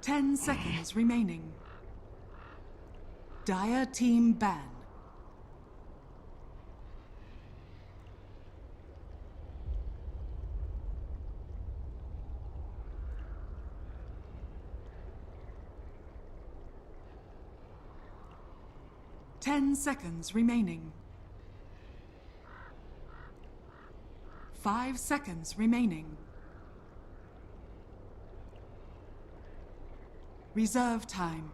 10 seconds remaining. Dire team ban. Ten seconds remaining. 5 seconds remaining. Reserve time.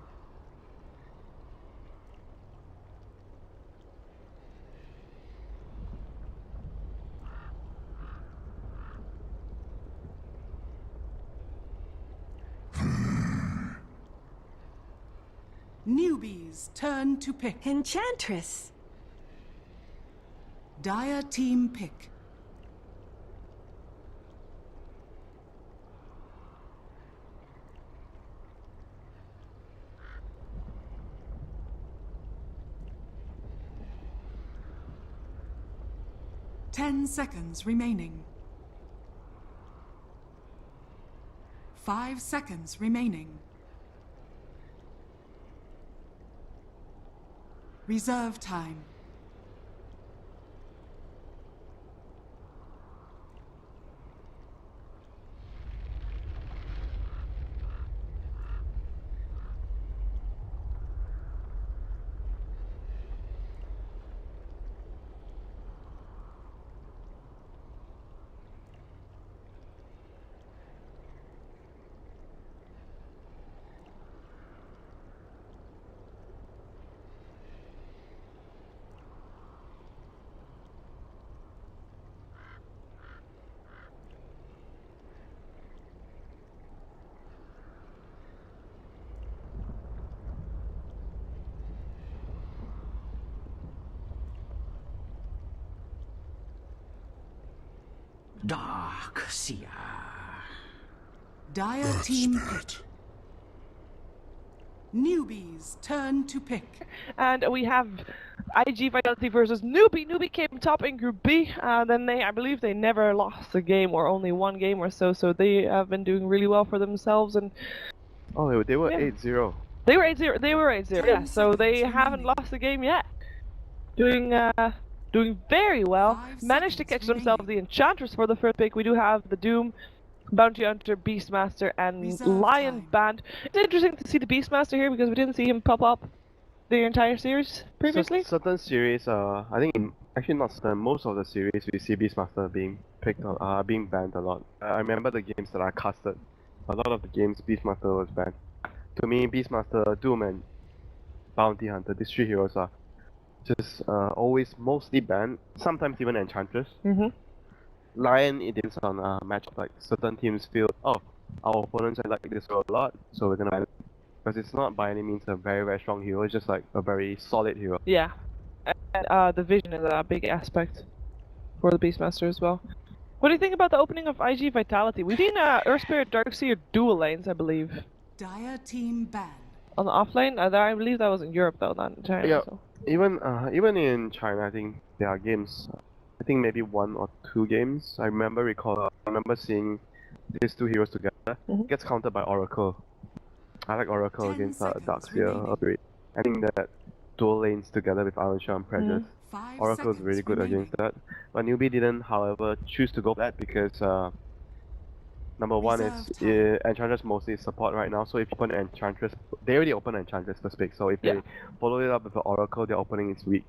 Newbee's turn to pick. Enchantress. Dire team pick. Ten seconds remaining. 5 seconds remaining. Reserve time. Dark Seer. Dire team pick. Newbee's turn to pick. And we have iG.Vitality versus NewBee. NewBee came top in Group B, then I believe they never lost a game or only one game or so, so they have been doing really well for themselves. And oh, they were 8-0. They were 8-0. They were 8-0. Yeah, so they haven't lost a game yet. Doing very well. Managed to catch themselves the Enchantress for the first pick. We do have the Doom, Bounty Hunter, Beastmaster, and Lion Band. It's interesting to see the Beastmaster here because we didn't see him pop up the entire series previously. Certain series, I think actually not certain, most of the series we see Beastmaster being picked on, being banned a lot. I remember the games that I casted. A lot of the games Beastmaster was banned. To me, Beastmaster, Doom, and Bounty Hunter, these three heroes are just always mostly banned. Sometimes even Enchantress. Lion, it depends on match. Like certain teams feel, oh, our opponents like this hero a lot, so we're gonna ban it. Because it's not by any means a very, very strong hero, it's just like a very solid hero. Yeah, and the vision is a big aspect for the Beastmaster as well. What do you think about the opening of iG.Vitality? We've seen Earth Spirit, Darkseer dual lanes, I believe. Dire team ban. On the offlane? I believe that was in Europe though, not in China. Yeah, so. even in China, I think there are games. I think maybe 1 or 2 games. I remember seeing these two heroes together. Gets countered by Oracle. I like Oracle against Darkseer. I think that dual lanes together with Iron Shell and Precious. Oracle is really good against that. But Newbee didn't, however, choose to go for that because number one is Enchantress mostly support right now. So if you open Enchantress, they already open Enchantress first pick. So if they follow it up with the Oracle, their opening is weak.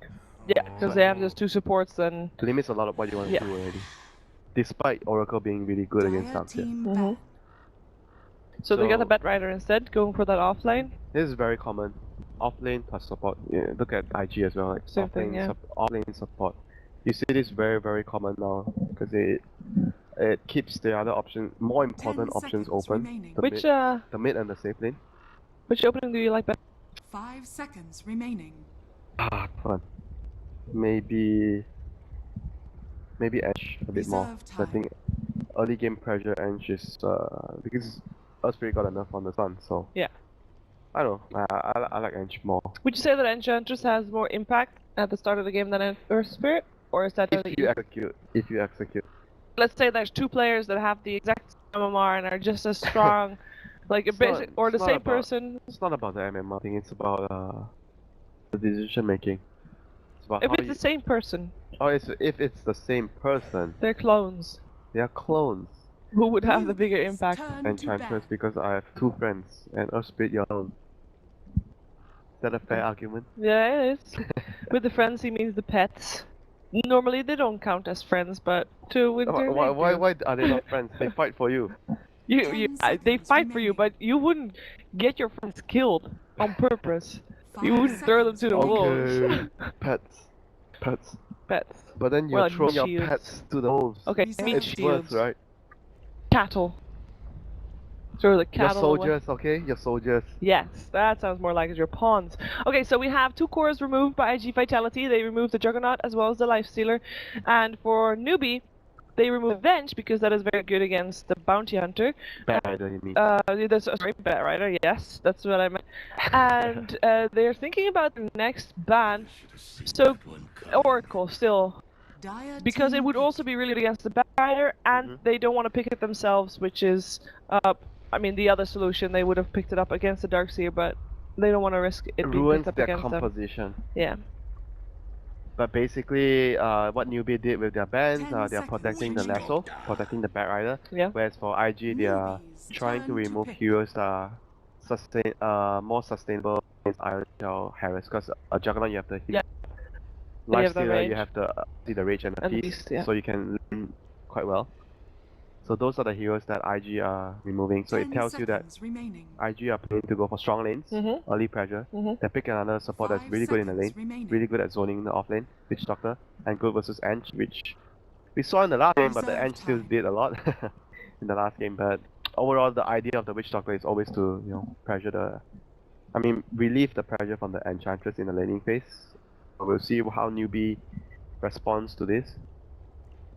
Yeah, because they have just 2 supports, then to limit a lot of what you want to do already. Despite Oracle being really good against Darkseer. So they got the Bat Rider instead, going for that offlane. This is very common. Offlane plus support. Yeah, look at IG as well. Like same thing, yeah. Offlane support. You see this very, very common now because it keeps the other option, more important options open. The mid and the safe lane. Which opening do you like better? 5 seconds remaining. Fun. Maybe Edge a bit more. I think early game pressure Edge is because Earth Spirit got enough on the sun, so yeah. I don't know. I like Edge more. Would you say that Enchantress has more impact at the start of the game than Earth Spirit, or is that if you execute? Let's say there's 2 players that have the exact same MMR and are just as strong, Like a It's not- basic, or the it's not same about- person. It's not about the MMR thing. It's about the decision making. It's about If how it's you. the same person, Oh, if it's the same person, they're clones. they are clones. Who would have the bigger Newbee's impact? turn to Enchantress, bat. because I have two friends and Earth Spirit you're alone. Is that a fair argument? Yeah, it is. With the friends, he means the pets. Normally they don't count as friends, but to winter Why are they not friends? They fight for you. they fight for you, but you wouldn't get your friends killed on purpose. You 5 wouldn't throw them to the seconds wolves. Okay, pets. Pets. But then you're Well, throwing your shields. pets to the wolves. Okay, Reserve meat It's shields. worse, right? Cattle. Throw the You're cattle away. soldiers, okay? You're soldiers. Yes, that sounds more like your pawns. Okay, so we have 2 cores removed by iG.Vitality. They removed the Juggernaut as well as the Lifestealer. And for Newbee, they removed Venge because that is very good against the Bounty Hunter. Bad idea, you mean? Sorry, Bat Rider, yes, that's what I meant. And they're thinking about the next ban. So, Oracle still. Dire Because team it would pick. also be really good against the Bat Rider, and they don't want to pick it themselves, which is, I mean, the other solution, they would have picked it up against the Darkseer, but they don't want to risk it It being ruins picked up their against them. composition. Yeah. But basically, what Newbee did with their bans, 10 they are seconds protecting the remaining. Lasso, protecting the Bat Rider. Yeah. Whereas for IG, they are Newbee's trying to turn to remove pick. heroes that are more sustainable against Iron Shell Harris. Because a Juggernaut, you have the Yeah. You have the Lifestealer, you rage. have the see the Rage and the And the Feast, Beast, yeah. so you can lean quite well. So those are the heroes that IG are removing. So it 10 tells you that seconds remaining. IG are planning to go for strong lanes, early pressure. Mhm. They pick another support that's 5 really good in the lane, seconds remaining. really good at zoning the off lane, Witch Doctor, and good versus Ench, which we saw in the last game, but the Reserve Ench still time. did a lot in the last game. But overall, the idea of the Witch Doctor is always to pressure relieve the pressure from the Enchantress in the laning phase. We'll see how Newbee responds to this.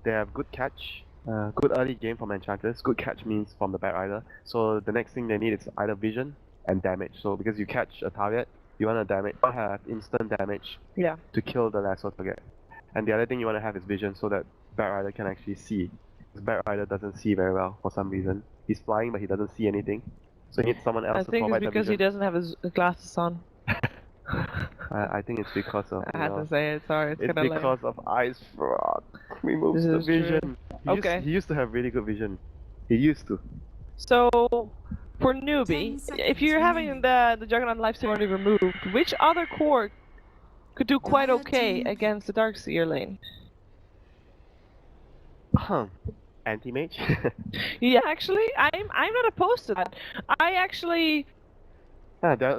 They have good catch. Good early game from Enchantress. Good catch means from the Bat Rider. So the next thing they need is either vision and damage. So because you catch a target, you want to have instant damage Yeah. to kill the lasso target. And the other thing you want to have is vision so that Bat Rider can actually see. Because Bat Rider doesn't see very well for some reason. He's flying but he doesn't see anything. So he needs someone else I to think it's provide the because he vision. doesn't have his glasses on. I think it's because of I had to say it, sorry, it's it's kind of lame. because of Ice Frog removes This the is true. vision. Okay. He used to have really good vision. He used to. So, for Newbee, 10 if you're seconds having remaining. the Juggernaut Lifesteal already removed, which other core could do quite Dire okay team against the Darkseer lane? Anti-mage? Yeah, actually, I'm not opposed to that. I actually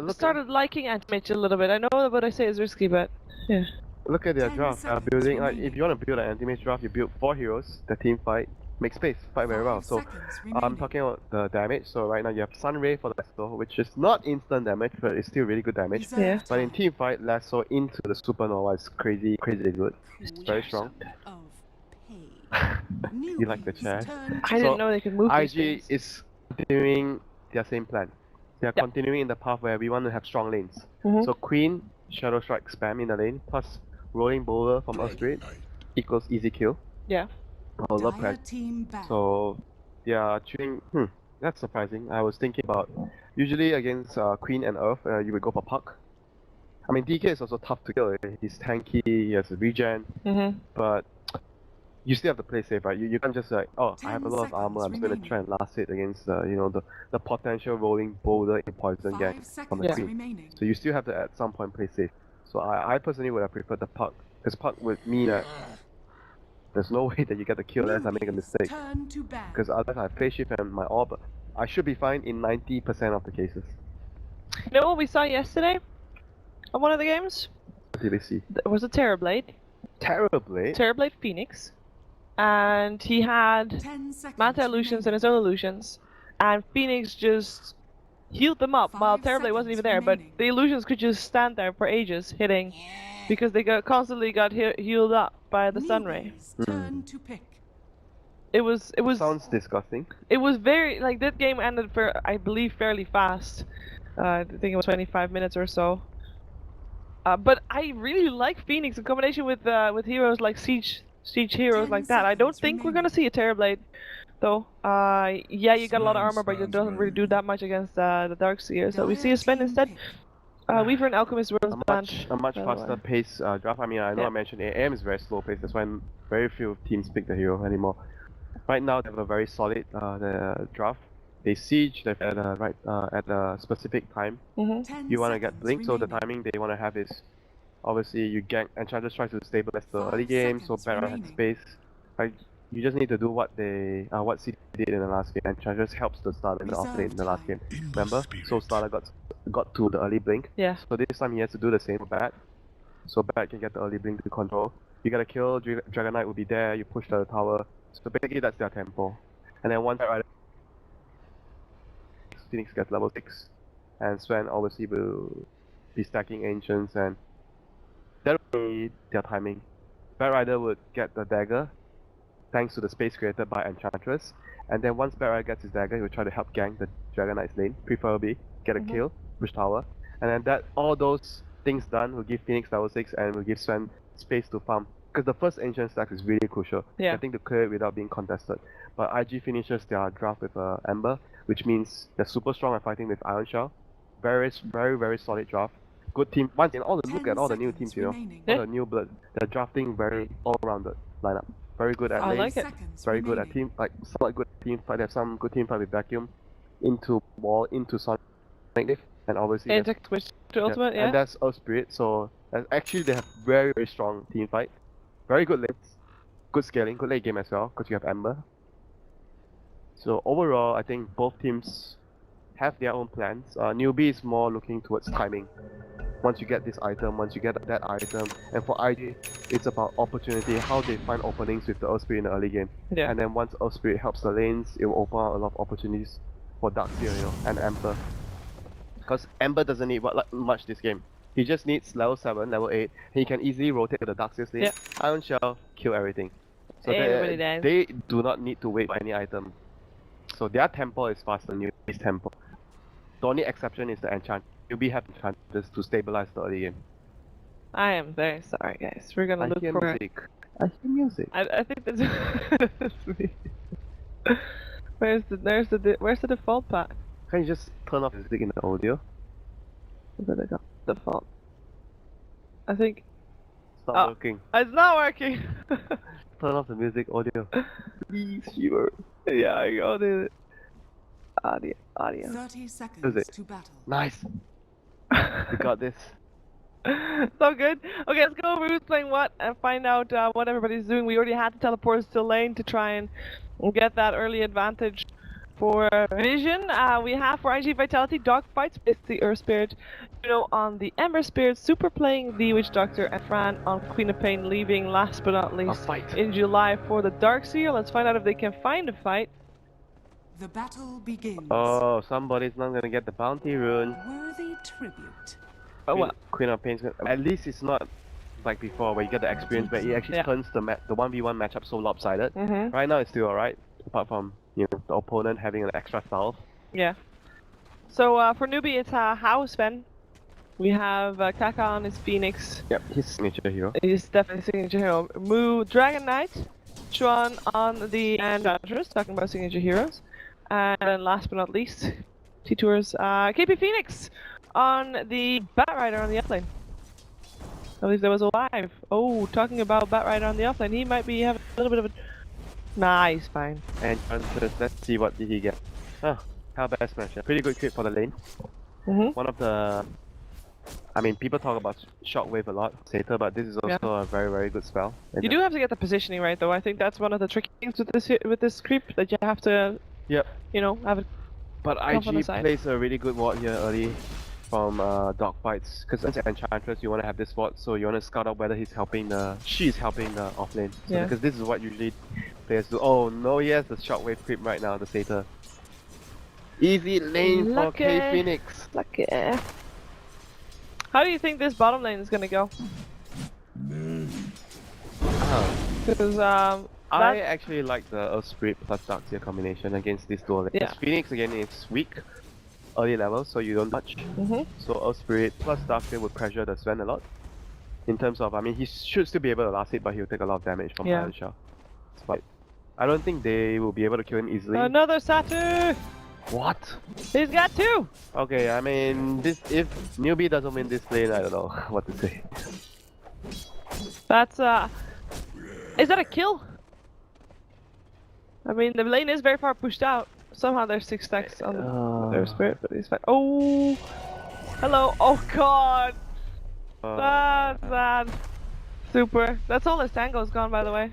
started liking Anti-Mage a little bit. I know that what I say is risky, but yeah. Look at their 10 draft. seconds Building remaining. if you want to build an anti-mage draft, you build 4 heroes, the team fight, make space, fight very 5 well. So seconds I'm remaining. talking about the damage. So right now you have Sunray for Lasso, which is not instant damage, but it's still really good damage. Reserve Yeah. But in time. team fight, Lasso into the Supernova is crazy good. Very strong. Of pain. You like the Newbee's chair? turn I to didn't So, know they could move these IG things. is continuing their same plan. They are Yep. continuing in the path where we want to have strong lanes. Mhm. So Queen, Shadow Strike spam in the lane, plus Rolling Boulder from Earth Spirit equals easy kill. Yeah. Roller Dire press. team back. So they are choosing. That's surprising. I was thinking about usually against Queen and Earth, you would go for Puck. I mean DK is also tough to kill. He's tanky. He has a regen, Mhm. but you still have to play safe, right? You can't just like, oh, I have a 10 lot of armor. I'm seconds just gonna remaining. try and last hit against the potential Rolling Boulder in Poison 5 Gang from seconds the Yeah. Queen. remaining. So you still have to at some point play safe. So I personally would have preferred the Puck, because Puck would mean that there's no way that you get the kill unless I make a Newbee's mistake. turn to ban. Because otherwise I phase shift and my orb, I should be fine in 90% of the cases. You know what we saw yesterday on one of the games? What did they see? There was a Terrorblade. Terribly. Terrorblade Phoenix. And he had 10 seconds Manta illusions and remaining. his own illusions. And Phoenix just healed them up while 5 Terrorblade wasn't seconds even there. But remaining. the illusions could just stand there for ages hitting. Because they constantly got healed up by the Sunray. Newbee's turn to pick. It was Sounds disgusting. It was very, like, that game ended for, I believe, fairly fast. I think it was 25 minutes or so. But I really like Phoenix in combination with heroes like Siege heroes 10 like that. I don't seconds think we're gonna remaining. see a Terrorblade though. Yeah, you got a lot of armor, but it doesn't really do that much against the Darkseer. So we see a spin instead. Weaver and Alchemist were banned. A much by the faster way. pace draft. I mean, I know Yeah. I mentioned AM is very slow pace. That's why very few teams pick the hero anymore. Right now, they have a very solid the draft. They siege at a specific time. You want to get blink, so the timing they want to have is obviously you gank. Enchantress tries to stabilize the early 5 game, so seconds Barra has remaining. space. Like, you just need to do what CD did in the last game. Enchantress helps the Starter in the off lane in the last game. Remember? So Starter got to the early blink. Yeah. So this time he has to do the same for Bat. So Bat can get the early blink to control. You gotta kill, Dragon Knight will be there, you push the tower. So basically that's their tempo. And then once Phoenix gets level 6, and Sven obviously will be stacking Ancients, and that will be their timing. Bat Rider would get the dagger, thanks to the space created by Enchantress, and then once Bat Rider gets his dagger, he will try to help gank the Dragon Knight's lane, preferably get a kill, push tower, and then all those things done will give Phoenix level 6 and will give Sven space to farm. Because the first Ancient stack is really crucial, getting to clear it without being contested. But IG finishes their draft with Ember, which means they're super strong at fighting with Iron Shell. Very, very solid draft. Good team. Once in all, look at all the new teams, you know. All the new blood. They're drafting very all-rounded lineup. Very good at I lane. like it. Very good at team, like somewhat good team fight. They have some good team fight with Vacuum, into Wall, into Sonic, and obviously. Into Twitch to Ultimate, yeah. And that's Earth Spirit. So actually, they have very strong team fight. Very good lanes, good scaling, good late game as well, because you have Ember. So overall, I think both teams have their own plans. Newbee is more looking towards timing. Once you get this item, once you get that item, and for IG, it's about opportunity, how they find openings with the Earth Spirit in the early game. Yeah. And then once Earth Spirit helps the lanes, it will open up a lot of opportunities for Darkseer, you know, and Ember. Because Ember doesn't need much this game. He just needs level 7, level 8, and he can easily rotate to the Darkseer's lane. Iron Shell, kill everything. So they do not need to wait for any item. So their tempo is faster than Newbee's tempo. The only exception is the enchant. Newbee have enchanters to stabilize the early game. I am very sorry, guys. We're gonna look for music. I hear music. I think that's me. Where's the default pack? Can you just turn off music in the audio? Where did I go? Default. I think. It's not working. It's not working. Turn off the music audio. Please, Shiver. Yeah, I got it. Audio. 30 seconds to battle. Nice. We got this. So good. Okay, let's go over who's playing what and find out what everybody's doing. We already had the teleporters to lane to try and get that early advantage for Vision. We have for iG.Vitality Dogfights with the Earth Spirit, Juno on the Ember Spirit, Super playing the Witch Doctor, and Fran on Queen of Pain, leaving last but not least in July for the Darkseer. Let's find out if they can find a fight. The battle begins. Oh, somebody's not gonna get the bounty rune. Worthy tribute. Oh well. Queen of Pain's gonna, at least it's not like before where you get the experience where it actually turns the 1v1 matchup so lopsided. Right now it's still alright, apart from the opponent having an extra stealth. Yeah. So for Newbee it's How Sven. We have Kaka on his Phoenix. Yep, his signature hero. He's definitely signature hero. Mu Dragon Knight, Chuan on the Enchantress, talking about signature heroes. And then last but not least, T-Tours, KP Phoenix on the Bat Rider on the offlane. At least there was alive. Oh, talking about Bat Rider on the offlane, he might be having a little bit of a... Nah, he's fine. And let's see what did he get. Oh, how best match. Pretty good crit for the lane. One of the... I mean, people talk about Shockwave a lot, Satyr, but this is also a very good spell. You do have to get the positioning right, though. I think that's one of the tricky things with this creep, that you have to, you know, have it. But IG plays a really good ward here early from dogfights, because as an Enchantress, you want to have this ward, so you want to scout out whether she's helping the offlane. So because this is what usually players do. Oh no, he has the Shockwave creep right now, the Satyr. Easy lane for K Phoenix. Lucky. How do you think this bottom lane is gonna go? Because I actually like the Earth Spirit plus Darkseer combination against this dual lane. Because Phoenix again is weak, early level, so you don't touch. So Earth Spirit plus Darkseer would pressure the Sven a lot. In terms of, I mean, he should still be able to last hit, but he'll take a lot of damage from Iron Shell. But I don't think they will be able to kill him easily. Another Satu! What? He's got 2! Okay, I mean, this if Newbee doesn't win this lane, I don't know what to say. That's is that a kill? I mean, the lane is very far pushed out. Somehow there's 6 stacks on their spirit, but he's fine. Oh! Hello! Oh god! That's sad. Super. That's all his tango's gone, by the way.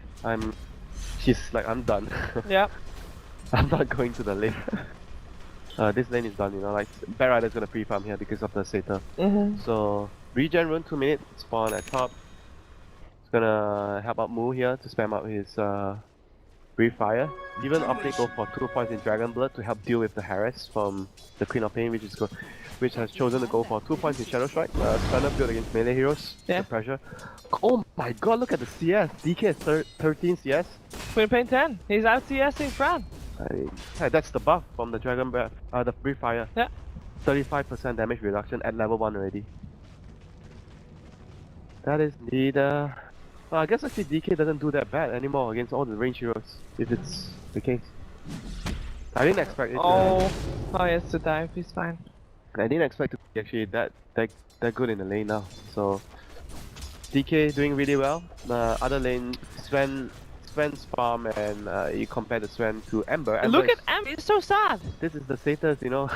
She's like, I'm done. Yeah. I'm not going to the lane. This lane is done, you know, like, Bear Rider's gonna pre-farm here because of the Satyr. So, regen rune 2 minutes, spawn at top. It's gonna help out Moo here to spam out his Breathe Fire. Even opting go for 2 points in Dragon Blood to help deal with the harass from the Queen of Pain, which has chosen to go for 2 points in Shadow Strike. Standard build against melee heroes. Yeah. The pressure. Oh my god, look at the CS! DK is 13 CS. Queen of Pain 10. He's out CSing Fran. I mean, yeah, that's the buff from the Dragon Breath, the Breathe Fire. Yeah. 35% damage reduction at level 1 already. That is indeed well, I guess actually DK doesn't do that bad anymore against all the range heroes, if it's the case. I didn't expect it Oh, he has to dive, he's fine. I didn't expect to be actually that good in the lane now. So DK doing really well. Other lane, Sven's farm, and you compare the Sven to Ember. Look at Ember, it's so sad! This is the status, you know.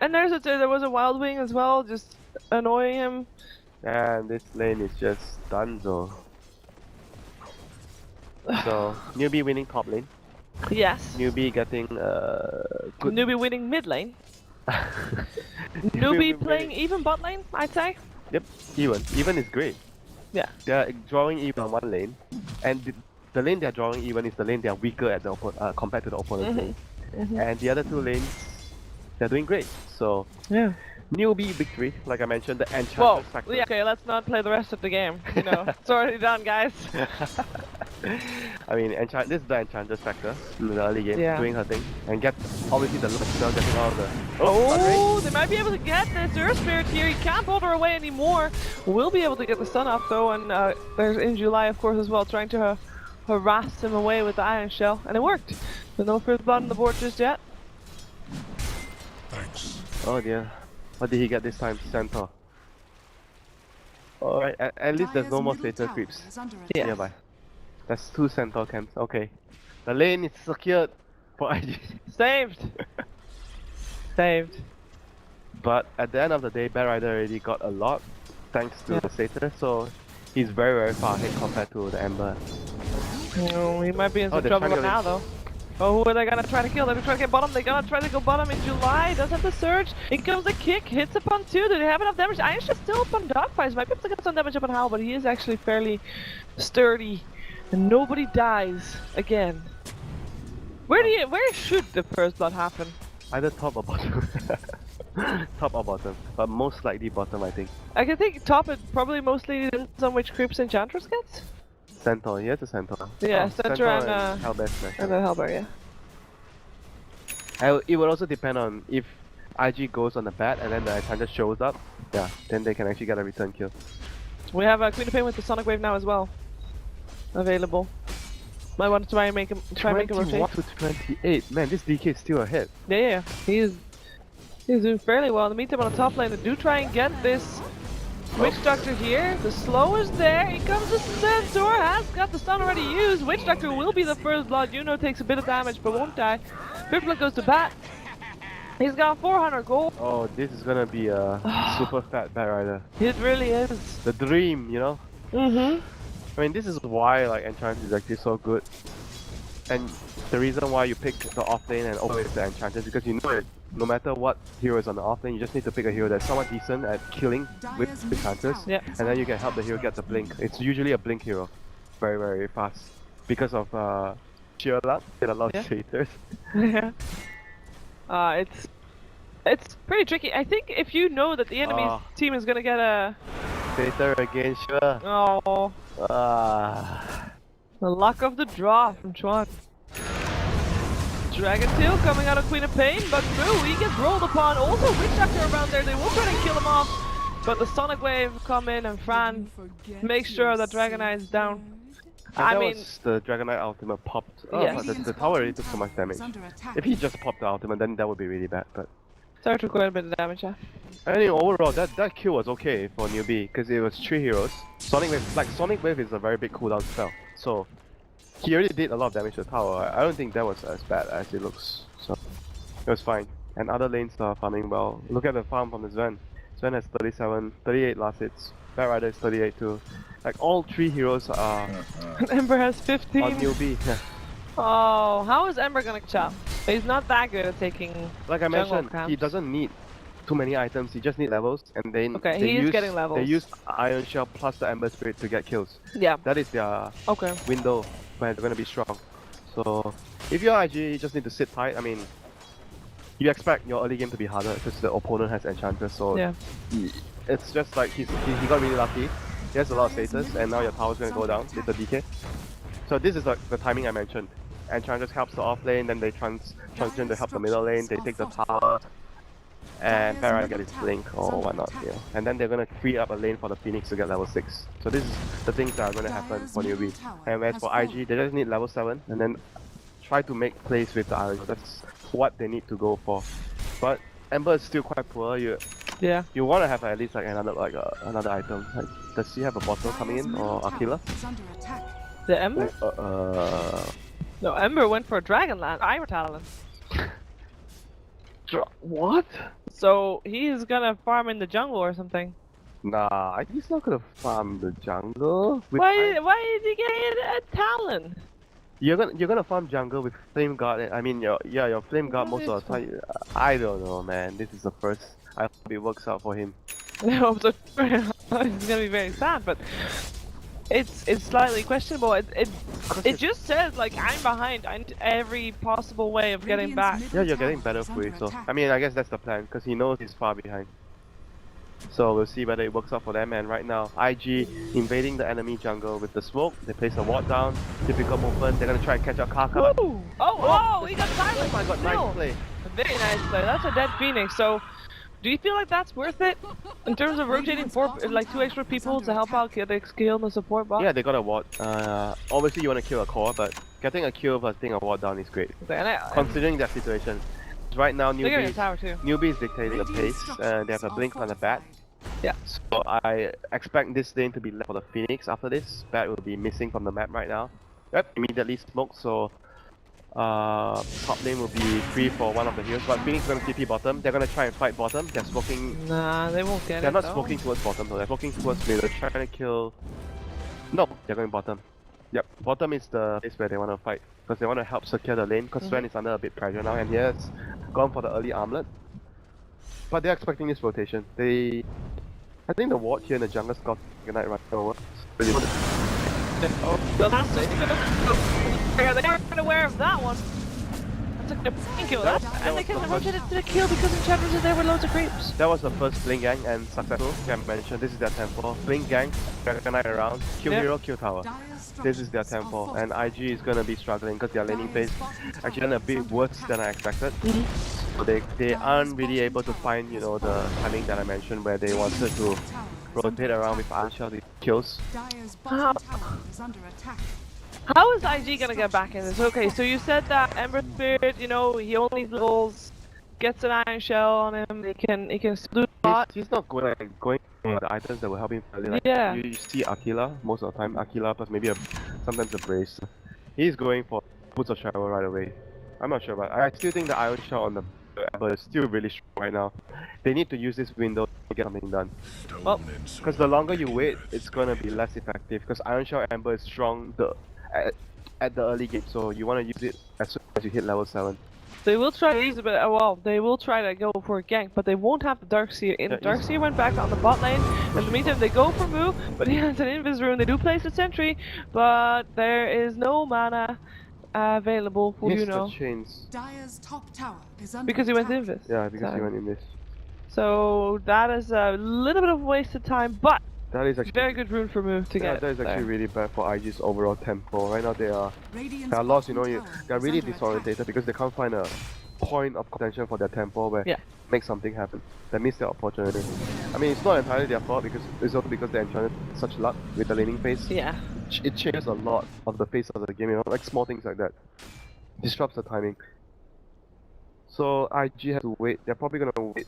And there was a Wild Wing as well, just annoying him. And this lane is just done though. So, Newbee winning top lane. Yes. Newbee getting good. Newbee winning mid lane. Newbee playing even bot lane, I'd say. Yep, even. Even is great. Yeah. They're drawing even on one lane, and the lane they're drawing even is the lane they're weaker at the compared to the opponent's lane. And the other 2 lanes, they're doing great. So, yeah. Newbee victory, like I mentioned, the Enchantress Whoa, factor. yeah, okay, let's not play the rest of the game. You know, it's already done, guys. I mean, this is the Enchantress factor in the early game, Yeah. doing her thing, and get obviously the Luxor getting all the. Oh, they might be able to get this Earth Spirit here. He can't hold her away anymore. We'll be able to get the stun up though, and there's in July, of course, as well, trying to harass him away with the Iron Shell, and it worked. There's no first blood on the board just yet. Thanks. Oh dear. What did he get this time? Centaur. Alright, at least there's no more Satyr creeps Yeah. nearby. That's 2 Centaur camps. Okay. The lane is secured for IG. Saved. Saved. But at the end of the day, Bear Rider already got a lot thanks to the Satyr, so he's very, very far ahead compared to the Ember. Oh, he might be in some they're trouble trying to now though. Oh, who are they gonna try to kill? They're trying to get bottom. They're gonna try to go bottom in July. Does have the surge. In comes the kick. Hits upon 2. Do they have enough damage? Iron's just still up on Dogfights. Might be able to get some damage up on Howl, but he is actually fairly sturdy. And nobody dies again. Where should the first blood happen? Either top or bottom. Top or bottom. But most likely bottom, I think. I can think top it probably mostly depends on which creeps Enchantress gets. Centaur, yes, a Centaur. Yeah, Centaur and Hellbear Smash. and then Hellbear, yeah. It will also depend on if IG goes on the bat and then the Enchantress shows up. Yeah, then they can actually get a return kill. We have Queen of Pain with the Sonic Wave now as well. Available. Might want to try and make him rotate. 21 to 28. Man, this DK is still ahead. Yeah. He's doing fairly well. In the meantime, on the top lane, they do try and get this Witch Doctor here. The slow is there. Here comes the Centaur. Has got the stun already used. Witch Doctor will be the first blood. Juno takes a bit of damage but won't die. Pipluck goes to bat. He's got 400 gold. Oh, this is gonna be a super fat Bat Rider. It really is. The dream, you know? I mean, this is why like Enchantress is actually so good. And the reason why you pick the off lane and always the Enchantress, because you know it. No matter what hero is on the off lane, you just need to pick a hero that's somewhat decent at killing with the Enchantress, Yeah. and then you can help the hero get the blink. It's usually a blink hero, very, very fast, because of sheer luck and a lot of traitors. Yeah. It's pretty tricky. I think if you know that the enemy's team is gonna get a Traitor again, sure. oh, the luck of the draw from Chuan. Dragon Tail coming out of Queen of Pain, but no, he gets rolled upon. Also, Witch Doctor around there. They will try to kill him off, but the Sonic Wave come in and Fran makes sure that Dragon Eye is down. And I that mean, was the Dragonite ultimate popped. Oh, Yes. but the tower already took so much damage. If he just popped the ultimate, then that would be really bad. But so it took quite a bit of damage, yeah. I think overall, that kill was okay for Newbee because it was 3 heroes. Sonic Wave, like Sonic Wave is a very big cooldown spell, so he already did a lot of damage to the tower. I don't think that was as bad as it looks, so it was fine. And other lanes are farming well. Look at the farm from the Sven. Sven has 37, 38 last hits. Bat Rider is 38 too. Like all 3 heroes are And Ember has 15. on Newbee. Oh, how is Ember gonna chop? He's not that good at taking. Like I jungle mentioned, camps. he doesn't need too many items. He just need levels, and then Okay, they he is use, getting levels. They use Iron Shell plus the Ember Spirit to get kills. Yeah. That is their Okay. window where they're gonna be strong. So if you're IG, you just need to sit tight. I mean, you expect your early game to be harder because the opponent has Enchantress. So Yeah. it's just like he got really lucky. He has a lot of status, and now your tower's gonna go down with the DK. So this is like the timing I mentioned. Enchantress helps the off lane, then they transition to help the middle lane. They take the tower, and Farah get his blink or whatnot, you know. And then they're gonna free up a lane for the Phoenix to get level 6. So this is the things that are gonna happen for Newbee. And as for IG, they just need level 7, and then try to make plays with the Iron. That's what they need to go for. But Ember is still quite poor. Yeah. You want to have at least like another item. Like, does she have a bottle coming in or Aquila? The Ember? No, Ember went for a Dragonland. iG.Vitality. What? So he's gonna farm in the jungle or something. Nah, he's not gonna farm the jungle. Why is he getting a Talon? You're gonna farm jungle with Flame Guard. I mean, your Flame Guard most of the time. I don't know, man. This is the first. I hope it works out for him. No, so it's gonna be very sad, but it's slightly questionable. It just says like I'm behind. I need every possible way of getting back. Yeah, you're getting better for it. So I mean, I guess that's the plan because he knows he's far behind. So we'll see whether it works out for them. And right now, IG invading the enemy jungle with the smoke. They place a ward down. Typical movement. They're gonna try and catch out Kaka. Ooh. Oh, he got silent. Oh my god, nice play. Very nice play. That's a dead Phoenix. So, do you feel like that's worth it in terms of rotating 2 extra people to help out the skill and the support bot? Yeah, they got a ward. Obviously you want to kill a core, but getting a kill plus getting a ward down is great. Okay, and Considering that situation. Right now, they're getting a tower too. Newbee is dictating the pace, and they have a blink on the bat. Yeah. So I expect this lane to be left for the Phoenix after this. Bat will be missing from the map right now. Yep, immediately smoke, so top lane will be free for one of the heroes, but Phoenix is gonna TP bottom. They're gonna try and fight bottom. They're smoking. Nah, they won't get They're it. not smoking towards bottom though. They're smoking towards middle. They're trying to kill. No, they're going bottom. Yep, bottom is the place where they want to fight because they want to help secure the lane. Because Sven is under a bit pressure now, and he has gone for the early armlet. But they're expecting this rotation. I think the ward here in the jungle got Ignite right over. Really good. Oh, well, that's it. They weren't aware of that one. That's a good kill. And they couldn't rotate it to the kill because Enchantress is there with loads of creeps. That was the first Blink Gang and successful. Can mention this is their tempo. Blink Gang, Dragonite around, kill hero, kill tower. This is their tempo, and IG is gonna be struggling because their laning phase actually done a bit worse than I expected. So they aren't really able to find, you know, the timing that I mentioned where they wanted to rotate around with Iron Shell to kills. How is IG gonna get back in this? Okay, so you said that Ember Spirit, you know, he only levels, gets an Iron Shell on him, he can still do a lot. He's not going for the items that will help him early. Like, Yeah. You see Aquila most of the time, Aquila plus maybe sometimes a brace. He's going for Boots of Travel right away. I'm not sure, but I still think the Iron Shell on the Ember is still really strong right now. They need to use this window to get something done. Well, because the longer you wait, it's gonna be less effective. Because Iron Shell Ember is strong at the early game, so you want to use it as soon as you hit level 7. they will try to use it, but well, they will try to go for a gank, but they won't have the Darkseer in. Darkseer went back on the bot lane. In the meantime, they go for Moo, but he has an Invis rune. They do place a sentry, but there is no mana available for The chains. Because he went Invis. Yeah, because he went in this. So that is a little bit of wasted time, but That is actually very good rune for Moo to get. That is actually really bad for IG's overall tempo. Right now they are lost. You know, they are really disorientated because they can't find a point of contention for their tempo where make something happen. That missed their opportunity. I mean, it's not entirely their fault because it's also because they're enjoying such luck with the laning phase. Yeah. it changes a lot of the face of the game, you know, like small things like that. Disrupts the timing. So IG has to wait. They're probably gonna wait.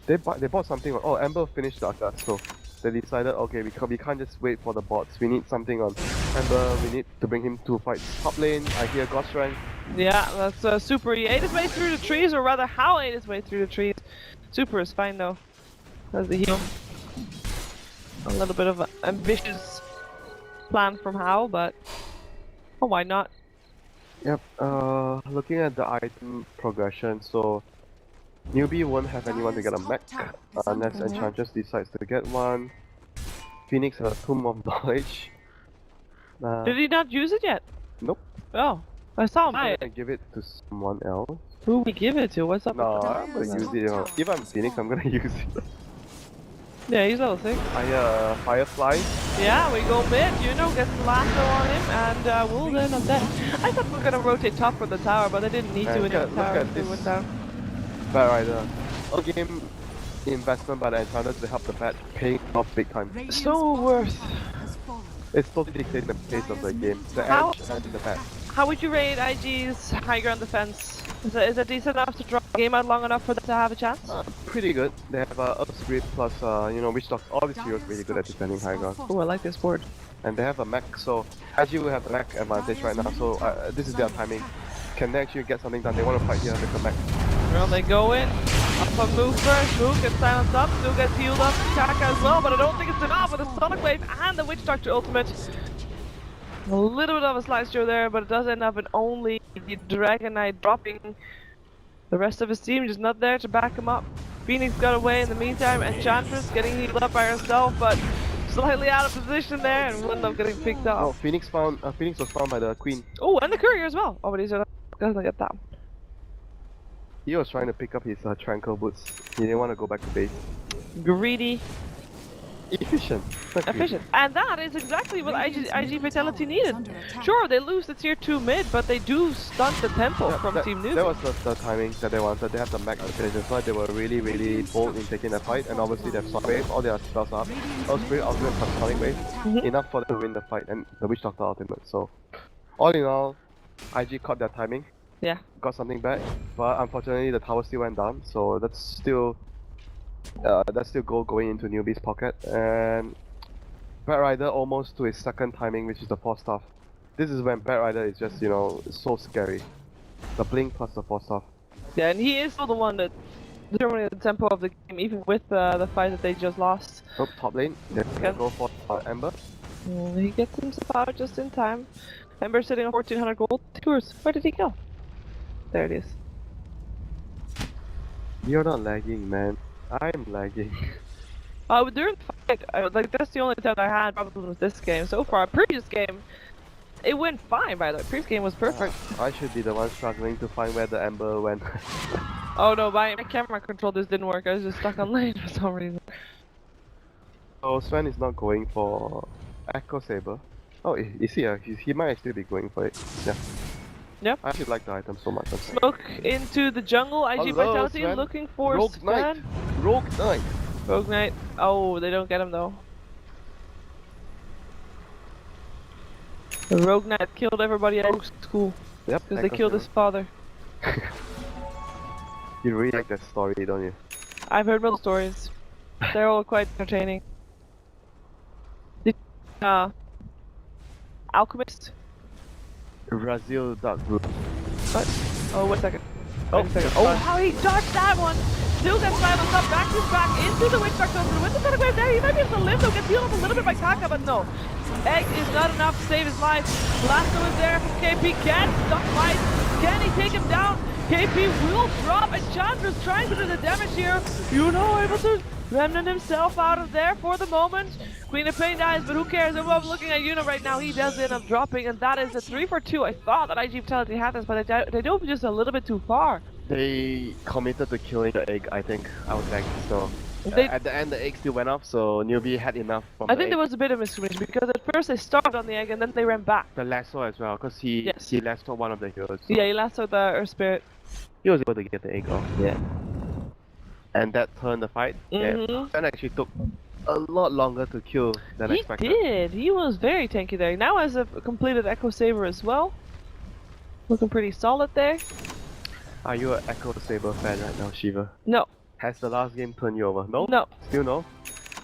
They bought something. Oh, Amber finished the Akas, so they decided, okay, we can't just wait for the bots. We need something on Amber. We need to bring him to fight top lane. I hear Ghost Rank. Yeah, that's Super. He ate his way through the trees, or rather, Hao ate his way through the trees. Super is fine though. As the heal. A little bit of an ambitious plan from Hao, but oh, why not? Yep. Looking at the item progression, so Newbee won't have anyone to get a mech unless Enchantress decides to get one. Phoenix has a Tomb of Knowledge. Did he not use it yet? Nope. Oh, I saw him buy I'm it. gonna give it to someone else. Who we give it to? What's up? No, with that? I'm gonna use it. You know. If I'm Phoenix, I'm gonna use it. Yeah, he's level 6. Firefly. Yeah, we go mid. Juno gets the lasso on him, and we'll then on that. I thought we were gonna rotate top for the tower, but they didn't need to in the tower. They went down. Bad Rider. A game investment by the Enchantress to help the bat paying off big time. So worth. It's totally dictating the pace of the game. The How- edge and the bat. How would you rate IG's high ground defense? Is it decent enough to draw the game out long enough for them to have a chance? Pretty good. They have Earth Spirit plus, you know, Witch Doctor. All these heroes really good at defending high ground. Oh, I like this board. And they have a mech, so actually we have the mech advantage right now. So this is their timing. Can they actually get something done? They want to fight here with the mech. Well, they go in. Up on move first. Move gets silenced up. Still gets healed up. Kaka as well, but I don't think it's enough with the Sonic Wave and the Witch Doctor ultimate. A little bit of a slideshow there, but it does end up in only the Dragon Knight dropping. The rest of his team just not there to back him up. Phoenix got away in the meantime. Enchantress getting healed up by herself, but slightly out of position there and will end up getting picked Oh, up. Phoenix was found by the Queen. Oh, and the courier as well. Oh, but he's doesn't get that. He was trying to pick up his Tranquil boots. He didn't want to go back to base. Greedy. Efficient. Not greedy. Efficient. And that is exactly what iG.Vitality needed. Sure, they lose the tier 2 mid, but they do stunt the tempo from Team Newbee. That was the timing that they wanted. They have the mech advantage. That's why they were really, really bold in taking the fight. And obviously they have Sonic Wave, all their spells up. Earth Spirit ultimate plus Sonic Wave. Enough for them to win the fight. And the Witch Doctor ultimate. So, all in all, IG caught their timing. Yeah. Got something back. But unfortunately the tower still went down. So that's still gold going into Newbee's pocket. And Bat Rider almost to his second timing, which is the 4-star. This is when Bat Rider is just, you know, so scary. The blink plus the 4-star. Yeah, and he is still the one that determining the tempo of the game, even with the fight that they just lost. Oh, top lane. They're gonna go for Ember. He gets himself out just in time. Ember sitting on 1400 gold. Tours. Where did he go? There it is. You're not lagging, man. I'm lagging. During the fight, like that's the only time I had probably with this game so far. Previous game, it went fine by the way. Previous game was perfect. I should be the one struggling to find where the Ember went. Oh no, my camera control just didn't work. I was just stuck on lane for some reason. So Sven is not going for Echo Saber. Oh, is he? He might actually be going for it. Yeah. Yep. I actually like the item so much. Smoke into the jungle. iG.Vitality Sven. looking for Rogue Knight. Rogue Knight. Rogue Knight. Oh, they don't get him though. The Rogue Knight killed everybody at school. Yep. Because they killed his father. You really like that story, don't you? I've heard both stories. They're all quite entertaining. Alchemist? Brazil Dark Blue. What? Oh, 1 second. Oh, Wait a second. Oh, how he dodged that one! Still gets silenced up, back to back into the Witch Doctor. With the Sonic Wave there, he might be able to live though, gets healed up a little bit by Kaka, but no. Egg is not enough to save his life. Lasso is there from KP, can't stop fight. Can he take him down? KP will drop, and Chandra's trying to do the damage here. You know, able to remnant himself out of there for the moment. Queen of Pain dies, but who cares? I'm looking at Yuno right now. He does end up dropping, and that is a 3 for 2. I thought that iG.Vitality had this, but they dove just a little bit too far. They committed to killing the egg, I think. I would think so. They- At the end, the egg still went off, so Newbee had enough from I the think egg. there was a bit of miscommunication because at first they started on the egg and then they ran back. The lasso as well, because he lassoed one of the heroes. So Yeah, he lassoed the Earth Spirit. he was able to get the egg off. Yeah. And that turned the fight. Mhm. Yeah. Sven actually took a lot longer to kill than He expected. did. He was very tanky there. He now has a completed Echo Saber as well. Looking pretty solid there. Are you an Echo Saber fan right now, Shiva? No. Has the last game turned you over? No? No. Still no?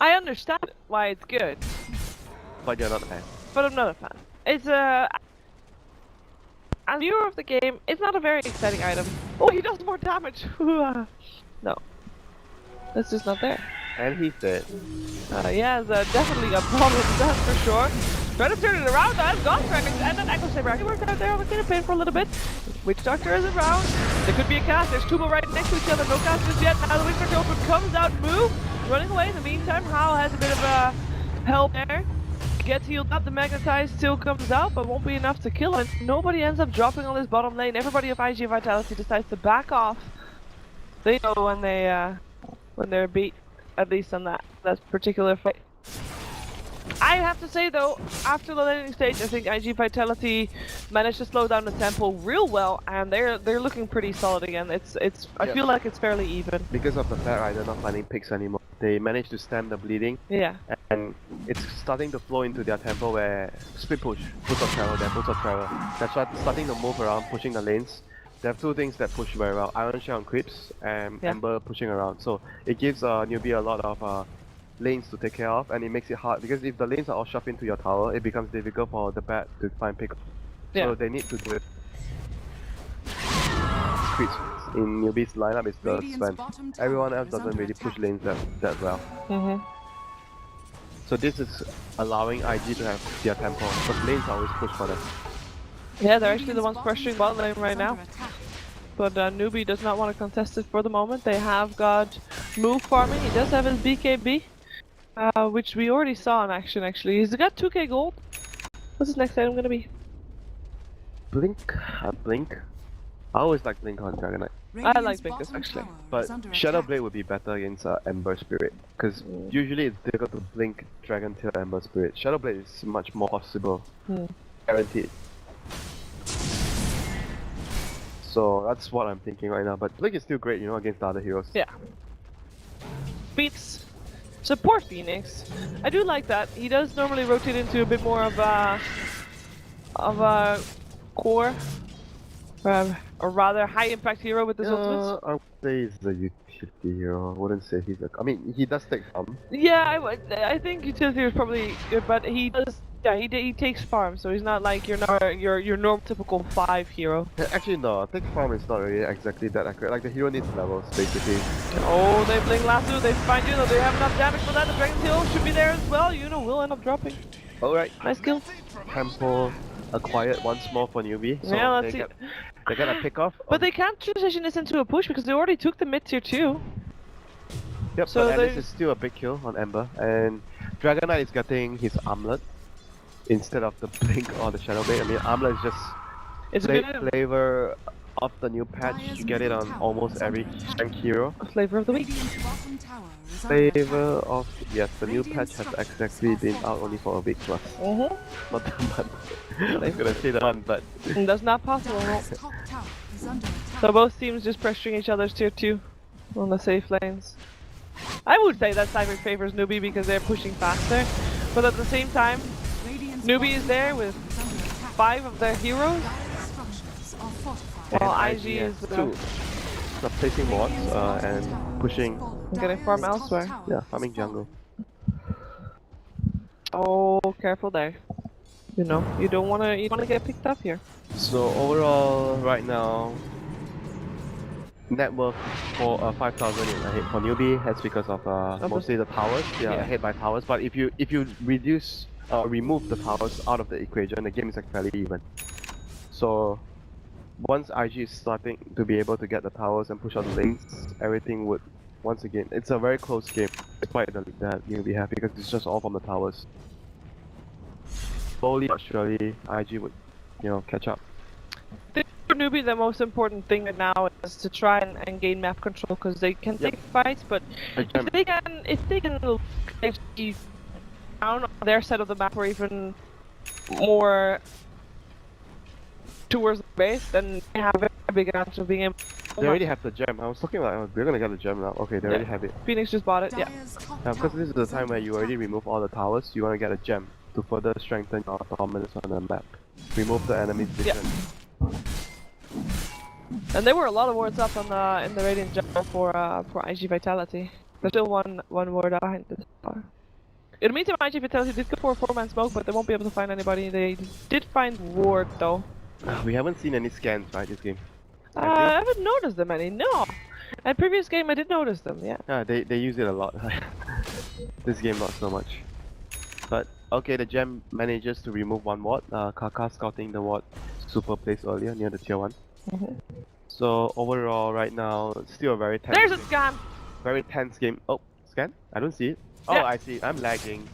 I understand why it's good, But you're not a fan. but I'm not a fan. It's a... As a viewer of the game, it's not a very exciting item. Oh, he does more damage! No. That's just not there. And he's dead. He has definitely a problem with that for sure. Trying to turn it around, that's Ghost Dragons and then Echo Saber actually worked out there on the cleaner pain for a little bit. Witch Doctor is around. There could be a cast. There's Tuba right next to each other. No cast just yet. Now the Witch Doctor open comes out, move, running away. In the meantime, Hal has a bit of a help there. Gets healed up. The Magnetize still comes out, but won't be enough to kill him. Nobody ends up dropping on this bottom lane. Everybody of iG.Vitality decides to back off. They know when they're beat, at least on that particular fight. I have to say though, after the laning stage, I think iG.Vitality managed to slow down the tempo real well, and they're looking pretty solid again. I feel like it's fairly even. Because of the fact right, they're not finding picks anymore. They managed to stem the bleeding. Yeah. And it's starting to flow into their tempo where split push, push of travel, then push of travel. That's why starting to move around, pushing the lanes. They have two things that push very well: Iron Shell on creeps and Ember pushing around. So it gives Newbee a lot of lanes to take care of, and it makes it hard because if the lanes are all shoved into your tower, it becomes difficult for the bat to find pick. So they need to do it. Creeps in Newbee's lineup is the Sven. Everyone else doesn't really push lanes that well. So this is allowing IG to have their tempo, but lanes are always pushed for them. Yeah, they're actually the ones pressuring bot lane right now. But Newbee does not want to contest it for the moment. They have got move farming. He does have his BKB, which we already saw in action actually. He's got 2k gold. What's his next item gonna be? Blink? Blink? I always like Blink on Dragon Knight. I like Blinkers actually. But Shadow Blade would be better against Ember Spirit. Because usually it's difficult to blink Dragon Tail Ember Spirit. Shadow Blade is much more possible. Guaranteed. So that's what I'm thinking right now. But Blink is still great, you know, against the other heroes. Yeah. Beats support Phoenix. I do like that. He does normally rotate into a bit more of a core, a rather high impact hero with his ultimates. I would say he's a utility hero. I wouldn't say he's a. I mean, he does take farm. Yeah, I think utility hero is probably good, but he does. Yeah, he takes farm, so he's not like your normal typical 5 hero. Actually, no. Take farm is not really exactly that accurate. Like the hero needs levels, basically. Oh, they blink lasso. They find Yuno. They have enough damage for that. The Dragon Tail should be there as well. Yuno will end up dropping. All right. Nice kill. Tempo acquired once more for Newbee. So yeah, let's see. They're gonna pick off. But they can't transition this into a push because they already took the mid tier 2. Yep, so but Alice is still a big kill on Ember, and Dragon Knight is getting his armlet instead of the blink or the shadow blade. I mean, armlet is just flavor of the new patch. You get it on almost every strength hero. Flavor of the week. Flavor of the new patch has exactly been out only for a week plus. Not that much. I was gonna say that one, but that's not possible. No. So both teams just pressuring each other's tier 2 on the safe lanes. I would say that Cyber favors Newbee because they're pushing faster, but at the same time, Newbee is there with 5 of their heroes, while IG is 2. So placing wards and pushing. Getting farm elsewhere. Yeah, farming jungle. Oh, careful there. You know, you don't wanna get picked up here. So overall, right now, net worth for 5,000 is ahead for Newbee. That's because of mostly the towers. They are ahead by towers. But if you remove the towers out of the equation, the game is like fairly even. So once IG is starting to be able to get the towers and push out the lanes, everything would once again. It's a very close game, despite the lead that Newbee have, because it's just all from the towers. Slowly but surely, IG would, catch up. For Newbee, the most important thing right now is to try and gain map control, because they can take fights, but if they can actually down on their side of the map or even more towards the base, then they have a very big chance of being able They already have the gem. I was talking about, oh, they're gonna get the gem now. Okay, they already have it. Phoenix just bought it, yeah. Dire's top Because tower this is the is time under where you already attack. remove all the towers, you want to get a gem to further strengthen your dominance on the map. Remove the enemy's vision. And there were a lot of wards up on the in the Radiant jungle for iG.Vitality. There's still one ward behind this tower. In the meantime, iG.Vitality did go for a 4-man smoke, but they won't be able to find anybody. They did find ward though. We haven't seen any scans, right, this game? I haven't noticed them any, no! At previous game I did notice them, yeah. Yeah, they use it a lot. This game not so much. But, okay, the gem manages to remove one ward. Kaka scouting the ward super place earlier near the tier 1. So, overall, right now, it's still a very tense There's game. a scan! Very tense game. Oh, scan? I don't see it. Oh, Yeah. I see it. I'm lagging.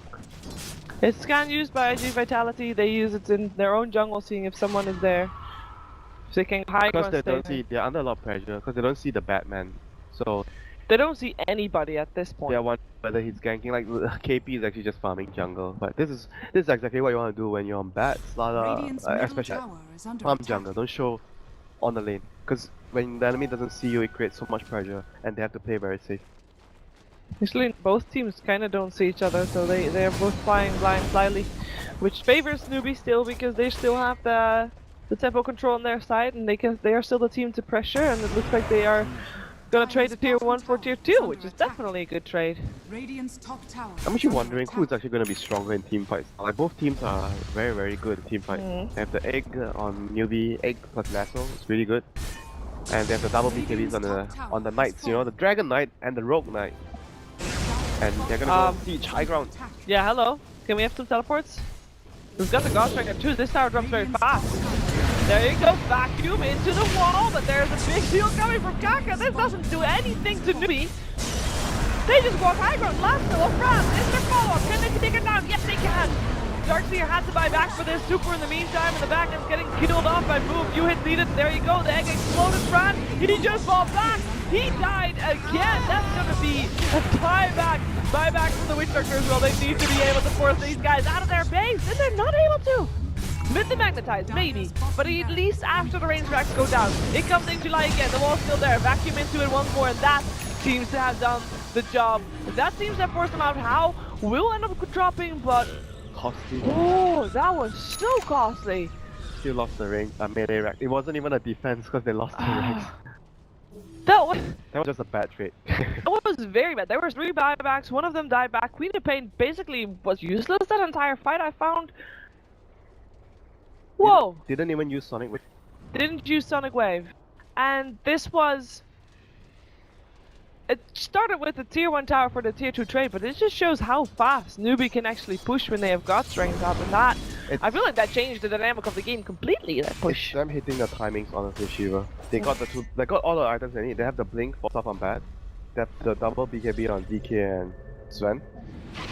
It's scan used by iG.Vitality. They use it in their own jungle, seeing if someone is there. So they can hide Because or they stay don't there. see, they're under a lot of pressure, because they don't see the Batman. So, They don't see anybody at this point. they're wondering whether he's ganking. Like, KP is actually just farming jungle. But this is exactly what you want to do when you're on bats, Radiant's middle especially tower is under farm attack. jungle. Don't show on the lane. Because when the enemy doesn't see you, it creates so much pressure, and they have to play very safe. Actually, both teams kind of don't see each other, so they're both flying blind slightly, which favors Newbee still because they still have the tempo control on their side, and they are still the team to pressure, and it looks like they are gonna trade the tier 1 for tier 2, which is definitely a good trade. Radiant's top tower. I'm is actually under wondering attack. who's actually going to be stronger in team fights. Like, both teams are very, very good in team fights. They have the egg on Newbee, egg plus lasso, it's really good. And they have the double BKBs on the knights, you know, the dragon knight and the rogue knight. And they're gonna go siege high ground. Yeah, hello. Can we have some teleports? We've got the God Striker too. This tower drops very fast. There you go, vacuum into the wall, but there's a big deal coming from Kaka. This doesn't do anything to Newbee. They just walk high ground. Last of France. Is there follow-up? Can they take it down? Yes, they can. Darkseer had to buy back for this super in the meantime, and the back end's getting killed off by Move. You hit needed. There you go. The egg exploded. Fran, he just fell back. He died again. That's gonna be a buyback from the Witch Doctor as well. They need to be able to force these guys out of their base, and they're not able to. Mid the magnetize, maybe, but at least after the range racks go down, it comes in July again. The wall's still there. Vacuum into it once more, and that seems to have done the job. That seems to have forced them out. How will end up dropping, but Costly. oh, that was so costly. Still lost the range, melee rack. It wasn't even a defense because they lost the ranks. That was just a bad trade. That was very bad. There were 3 buybacks. One of them died back. Queen of Pain basically was useless that entire fight. I found. Whoa! Didn't even use Sonic Wave. Didn't use Sonic Wave, and this was. It started with the tier 1 tower for the tier 2 trade, but it just shows how fast Newbee can actually push when they have got strength up, and that I feel like that changed the dynamic of the game completely. That push. It's them hitting the timings honestly, Shiva. They got they got all the items they need. They have the blink for stuff on bad. They have the double BKB on DK and Sven.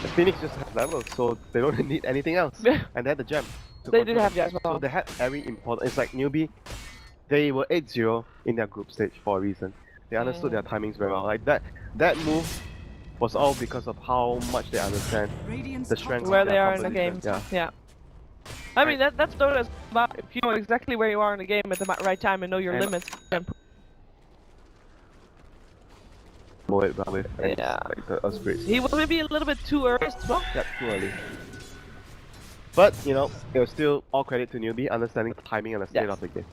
The Phoenix just has levels, so they don't need anything else. And they had the gem. They did have gems. So they had every important. It's like Newbee. They were 8-0 in their group stage for a reason. They understood their timings very well. Like that move was all because of how much they understand Radiant's the top strength of Where their they are in the game. composition. Yeah. I mean, that's Dota's about if you know exactly where you are in the game at the right time and know your And- limits. Mow it well with and Yeah. like the Earth Spirits. He was maybe a little bit too early as well. Yep, too early. But you know, it was still all credit to Newbee understanding the timing and the state Yes. of the game.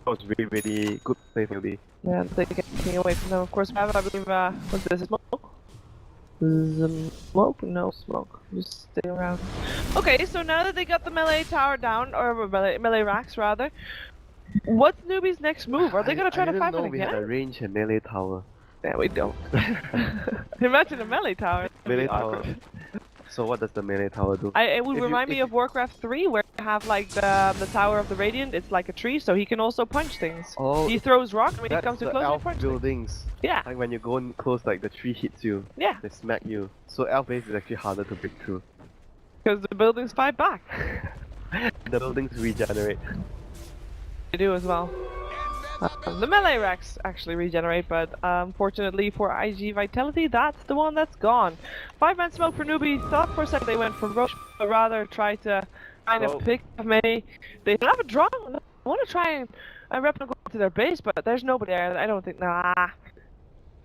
It was really, really good play for Newbee. Yeah, they get taken away from them. Of course, we have, I believe, what's this? Smoke? Smoke? No smoke. Just stay around. Okay, so now that they got the melee tower down, or melee racks rather, what's Newbee's next move? Are they gonna try to fight I it didn't know we had a again? range and melee tower. Yeah, we don't. Imagine a melee tower. That'd be Melee tower. awkward. So what does the melee tower do? It would If you- remind me if- of Warcraft 3, where you have like the Tower of the Radiant. It's like a tree, so he can also punch things. Oh, He throws rocks when he that's comes too the close. He elf punches things. buildings. Yeah, Like when you go in close, like the tree hits you, yeah, they smack you. So elf base is actually harder to break through. because the buildings fight back. The buildings regenerate. They do as well. The melee racks actually regenerate, but unfortunately for iG.Vitality, that's the one that's gone. 5-man smoke for Newbee. Thought for a second they went for Roche, but rather try to kind of Well- pick up maybe. They have a draw. I want to try and rep and go to their base, but there's nobody there. I don't think. Nah.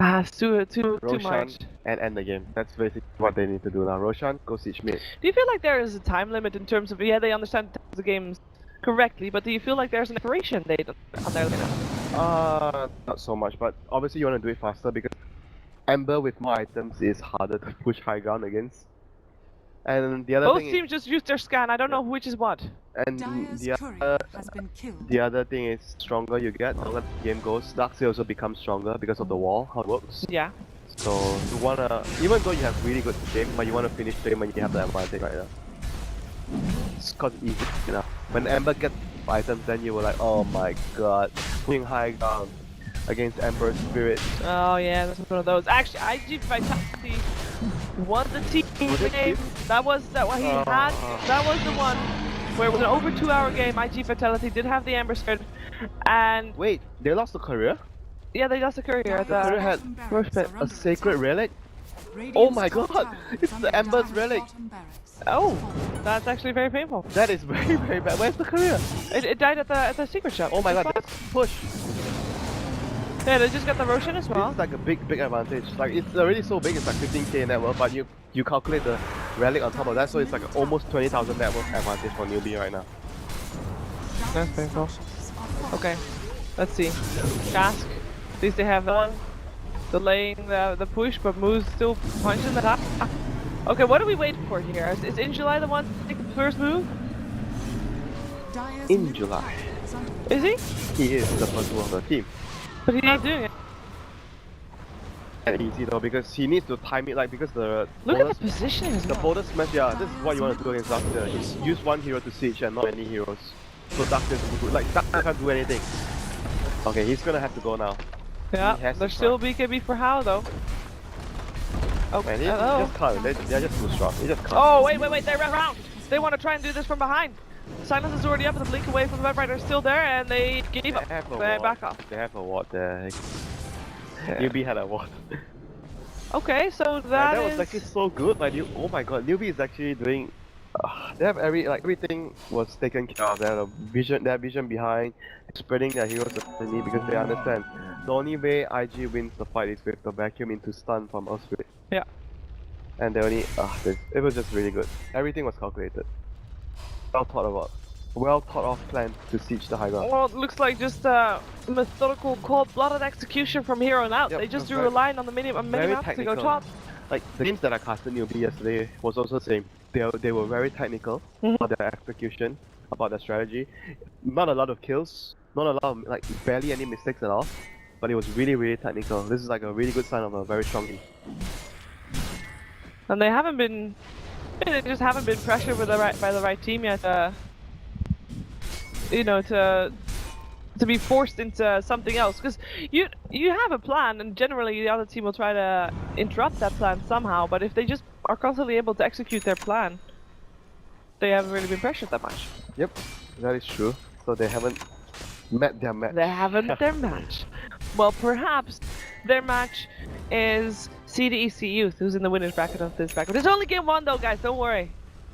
It's too Roshan much. and end the game. That's basically what they need to do now. Roshan, go siege mid. Do you feel like there is a time limit in terms of, yeah, they understand the games correctly, but do you feel like there's an expiration date on their lineup? Not so much, but obviously you want to do it faster because Ember with more items is harder to push high ground against. And the other Both thing teams just use their scan. I don't know which is what. and Dyer's the courier has been killed. the other thing is stronger you get, the longer the game goes. Darkseid also becomes stronger because of the wall, how it works. Yeah. So you wanna, even though you have really good game, but you wanna finish the game when you have the advantage right now. It's cause easy, you know. When Ember gets items, then you were like, oh my god, pushing high ground against Ember Spirit. Oh yeah, that's one of those. Actually, iG.Vitality won the team game. That was what he had. That was the one where it was an over 2-hour game. iG.Vitality did have the Ember Spirit, and Wait, they lost the courier? yeah, they lost the courier at The courier the had Roche Pit. a sacred relic? Radiant's Oh my top god, tower it's is the under Ember's Dyer's relic. bottom barracks. Oh, that's actually very painful. That is very very bad. Where's the courier? It died at the secret shop. Oh my god, that's push. Yeah, they just got the Roshan as well. It's like a big advantage. Like it's already so big, it's like 15k net worth, but you calculate the relic on top of that, so it's like almost 20,000 net worth advantage for Newbee right now. That's painful. Okay, let's see. Cask. At least they have one delaying the push, but Moo's still punching the top. Okay, what are we waiting for here? Is In July the one to take the first move? Dyer's In middle July. tower is under Is he? He is the first one of the team. But he's not doing it. And easy though, because he needs to time it, like because the Look at bonus, the positioning as the well. bonus smash, yeah, this is what you want to do against Darkseid. Is use one hero to siege and not many heroes. So Darkseid, like Darkseid can't do anything. Okay, he's gonna have to go now. He Yeah, has to there's still BKB for How though. Oh, Man, he hello. just can't. They're just too strong. He just can't. Oh, wait, they ran around. They want to try and do this from behind. Silence is already up, and the blink away from the Web Rider is still there, and they gave up. They have a They ward. back off. They have a ward there. Yeah. Newbee had a ward. Okay, so And that that was is... actually so good. Like, oh my god, Newbee is actually doing. They have everything was taken care of. They had a vision. Their vision behind spreading their heroes accordingly because they understand the only way IG wins the fight is with the vacuum into stun from Earthquake. Yeah. And they only it was just really good. Everything was calculated. Well thought of plan to siege the high ground. Well, it looks like just a methodical, cold-blooded execution from here on out. Yep, they just that's drew right. a line on the Very mini-map to go technical. top. Like the games that I casted Newbee yesterday was also the same. They were very technical about their execution, about their strategy. Not a lot of kills, not a lot of, like barely any mistakes at all. But it was really technical. This is like a really good sign of a very strong team. And they haven't been... They just haven't been pressured with by the right team yet. You know, to be forced into something else, because you have a plan, and generally the other team will try to interrupt that plan somehow. But if they just are constantly able to execute their plan, they haven't really been pressured that much. Yep, that is true. So they haven't met their match. They haven't their match. Well, perhaps their match is CDEC Youth, who's in the winners bracket of this bracket. It's only game one though, guys. Don't worry.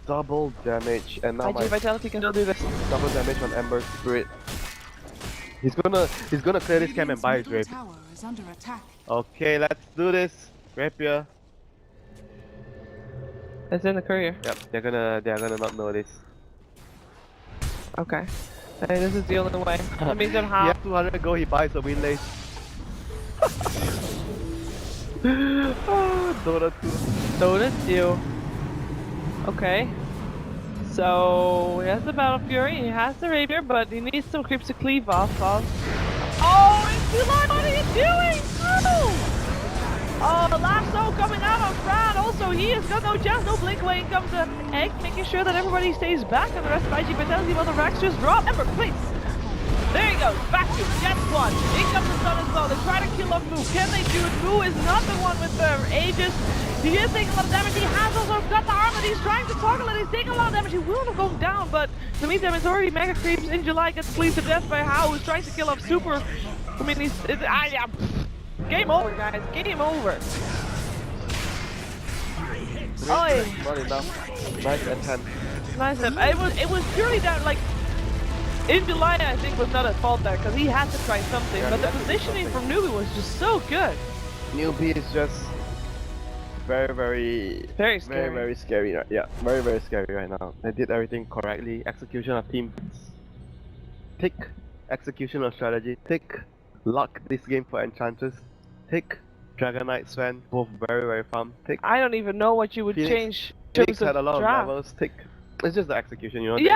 Double damage, and now my iG.Vitality can still do this. double damage on Ember Spirit. He's gonna clear this camp and buy his Radiant's rape. middle tower is under attack. Okay, let's do this. Rapier. It's in the courier. Yep, they're gonna not know this. Okay. Hey, this is the only way. That means I'm He half. has 200 gold, he buys a win lace. Dota 2. So did you. Okay. So he has the Battle Fury, he has the Rapier, but he needs some creeps to cleave off of. Oh, it's too long! What are you doing? Oh, lasso coming out on Fran. Also, he has got no chance, no blink away. In comes the egg, making sure that everybody stays back, and the rest of iG.Vitality while the racks just drop. Ember, please. There he goes, back to Jet Squad. In comes the Sun as well. They try to kill off Moo. Can they do it? Moo is not the one with the Aegis. He is taking a lot of damage. He has also got the armor. He's trying to toggle it. He's taking a lot of damage. He will not go down, but to meet them, it's already Mega Creeps. In July gets cleaved to death by How, who's trying to kill off Super. I mean, yeah. Game over, guys. Game over. Oi. Not enough. Nice attempt. Nice. It was purely down, like, In July, I think, was not at fault there, because he had to try something, Yeah, but he the had to do positioning from something. Newbee was just so good. Newbee is just very Very scary. scary. Yeah, very scary right now. They did everything correctly. Execution of team tick. Execution of strategy tick. Luck this game for Enchantress tick. Dragon Knight Sven both very fun tick. I don't even know what you would Phoenix change in Phoenix terms had a of lot of draft. levels tick. It's just the execution, you know. Yeah.